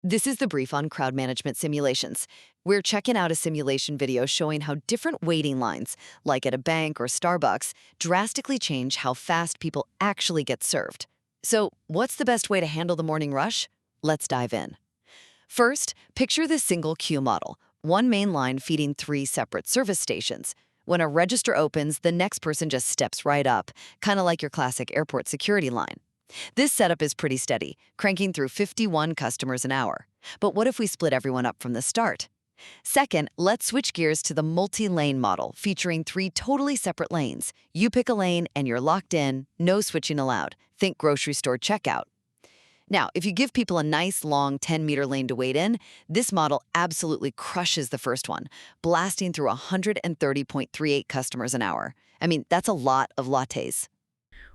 This is the brief on crowd management simulations. We're checking out a simulation video showing how different waiting lines, like at a bank or Starbucks, drastically change how fast people actually get served. So, what's the best way to handle the morning rush? Let's dive in. First, picture this single queue model, one main line feeding 3 separate service stations. When a register opens, the next person just steps right up, kind of like your classic airport security line. This setup is pretty steady, cranking through 51 customers an hour. But what if we split everyone up from the start? Second, let's switch gears to the multi-lane model, featuring 3 totally separate lanes. You pick a lane and you're locked in, no switching allowed. Think grocery store checkout. Now, if you give people a nice, long 10-meter lane to wait in, this model absolutely crushes the first one, blasting through 130.38 customers an hour. I mean, that's a lot of lattes.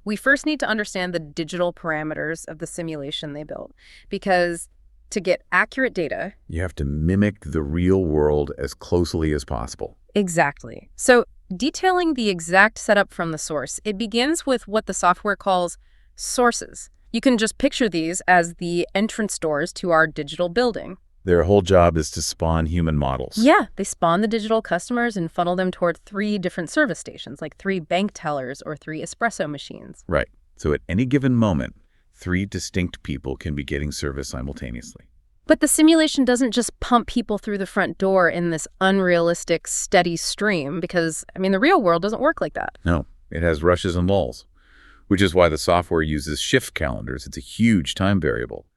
We first need to understand the digital parameters of the simulation they built, because to get accurate data... You have to mimic the real world as closely as possible. Exactly. So detailing the exact setup from the source, it begins with what the software calls sources. You can just picture these as the entrance doors to our digital building. Their whole job is to spawn human models. Yeah, they spawn the digital customers and funnel them toward 3 different service stations, like 3 bank tellers or 3 espresso machines. Right. So at any given moment, 3 distinct people can be getting service simultaneously. But the simulation doesn't just pump people through the front door in this unrealistic, steady stream because, the real world doesn't work like that. No, it has rushes and lulls, which is why the software uses shift calendars. It's a huge time variable.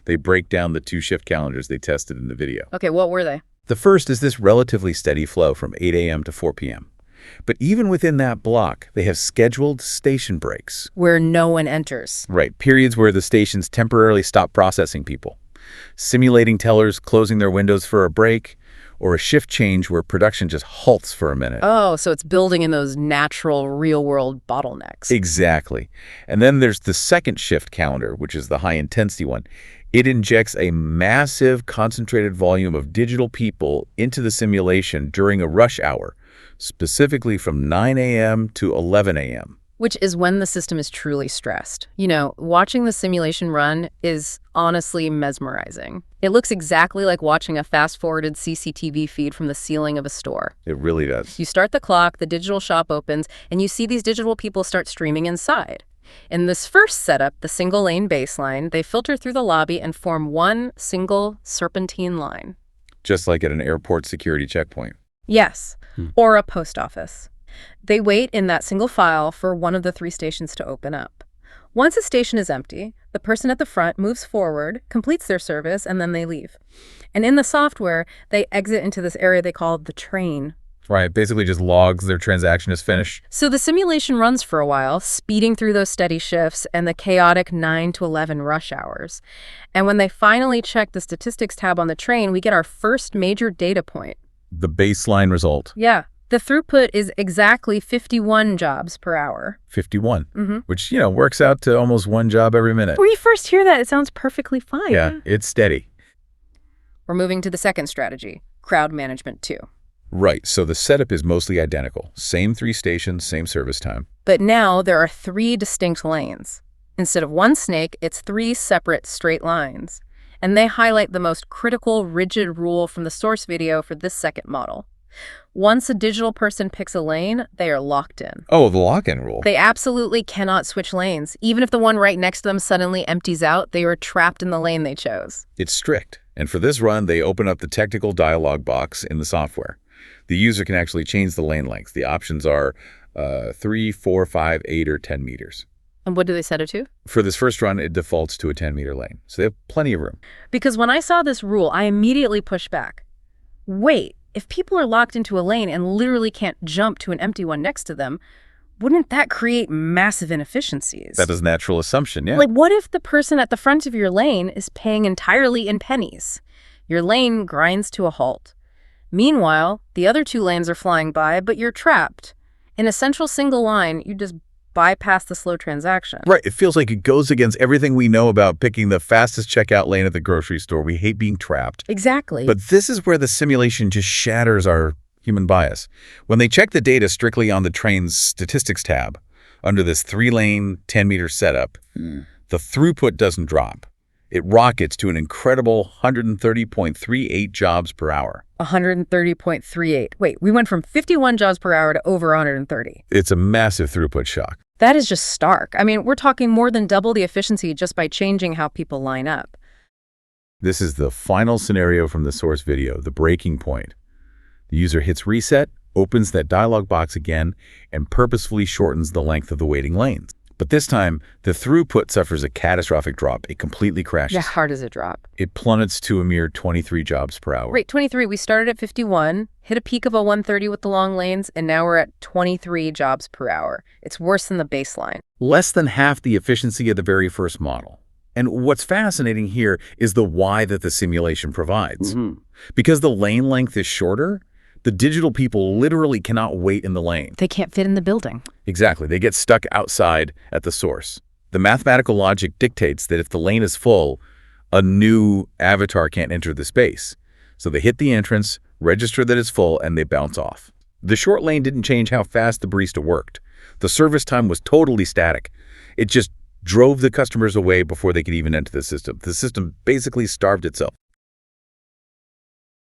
They break down the 2 shift calendars they tested in the video. Okay, what were they? The first is this relatively steady flow from 8 a.m. to 4 p.m. But even within that block, they have scheduled station breaks. Where no one enters. Right, periods where the stations temporarily stop processing people. Simulating tellers closing their windows for a break, or a shift change where production just halts for a minute. Oh, so it's building in those natural, real-world bottlenecks. Exactly. And then there's the second shift calendar, which is the high-intensity one. It injects a massive concentrated volume of digital people into the simulation during a rush hour, specifically from 9 a.m. to 11 a.m. Which is when the system is truly stressed. Watching the simulation run is honestly mesmerizing. It looks exactly like watching a fast-forwarded CCTV feed from the ceiling of a store. It really does. You start the clock, the digital shop opens, and you see these digital people start streaming inside. In this first setup, the single-lane baseline, they filter through the lobby and form one single serpentine line. Just like at an airport security checkpoint. Yes, or a post office. They wait in that single file for one of the 3 stations to open up. Once a station is empty, the person at the front moves forward, completes their service, and then they leave. And in the software, they exit into this area they call the train. Right, basically just logs their transaction is finished. So the simulation runs for a while, speeding through those steady shifts and the chaotic 9 to 11 rush hours. And when they finally check the statistics tab on the train, we get our first major data point. The baseline result. Yeah. The throughput is exactly 51 jobs per hour. 51, which, works out to almost 1 job every minute. When you first hear that, it sounds perfectly fine. Yeah, it's steady. We're moving to the second strategy, crowd management 2. Right, so the setup is mostly identical. Same 3 stations, same service time. But now there are 3 distinct lanes. Instead of 1 snake, it's 3 separate straight lines. And they highlight the most critical, rigid rule from the source video for this second model. Once a digital person picks a lane, they are locked in. Oh, the lock-in rule. They absolutely cannot switch lanes. Even if the one right next to them suddenly empties out, they are trapped in the lane they chose. It's strict. And for this run, they open up the technical dialog box in the software. The user can actually change the lane length. The options are 3, 4, 5, 8, or 10 meters. And what do they set it to? For this first run, it defaults to a 10-meter lane. So they have plenty of room. Because when I saw this rule, I immediately pushed back. Wait, if people are locked into a lane and literally can't jump to an empty one next to them, wouldn't that create massive inefficiencies? That is a natural assumption, yeah. Like, what if the person at the front of your lane is paying entirely in pennies? Your lane grinds to a halt. Meanwhile, the other 2 lanes are flying by, but you're trapped. In a central single line, you just bypass the slow transaction. Right. It feels like it goes against everything we know about picking the fastest checkout lane at the grocery store. We hate being trapped. Exactly. But this is where the simulation just shatters our human bias. When they check the data strictly on the train's statistics tab, under this 3-lane, 10-meter setup, the throughput doesn't drop. It rockets to an incredible 130.38 jobs per hour. 130.38. Wait, we went from 51 jobs per hour to over 130. It's a massive throughput shock. That is just stark. I mean, we're talking more than double the efficiency just by changing how people line up. This is the final scenario from the source video, the breaking point. The user hits reset, opens that dialog box again, and purposefully shortens the length of the waiting lanes. But this time, the throughput suffers a catastrophic drop. It completely crashes. Yeah, how does it drop? It plummets to a mere 23 jobs per hour. Right, 23. We started at 51, hit a peak of a 130 with the long lanes, and now we're at 23 jobs per hour. It's worse than the baseline. Less than half the efficiency of the very first model. And what's fascinating here is the why that the simulation provides. Because the lane length is shorter, the digital people literally cannot wait in the lane. They can't fit in the building. Exactly. They get stuck outside at the source. The mathematical logic dictates that if the lane is full, a new avatar can't enter the space. So they hit the entrance, register that it's full, and they bounce off. The short lane didn't change how fast the barista worked. The service time was totally static. It just drove the customers away before they could even enter the system. The system basically starved itself.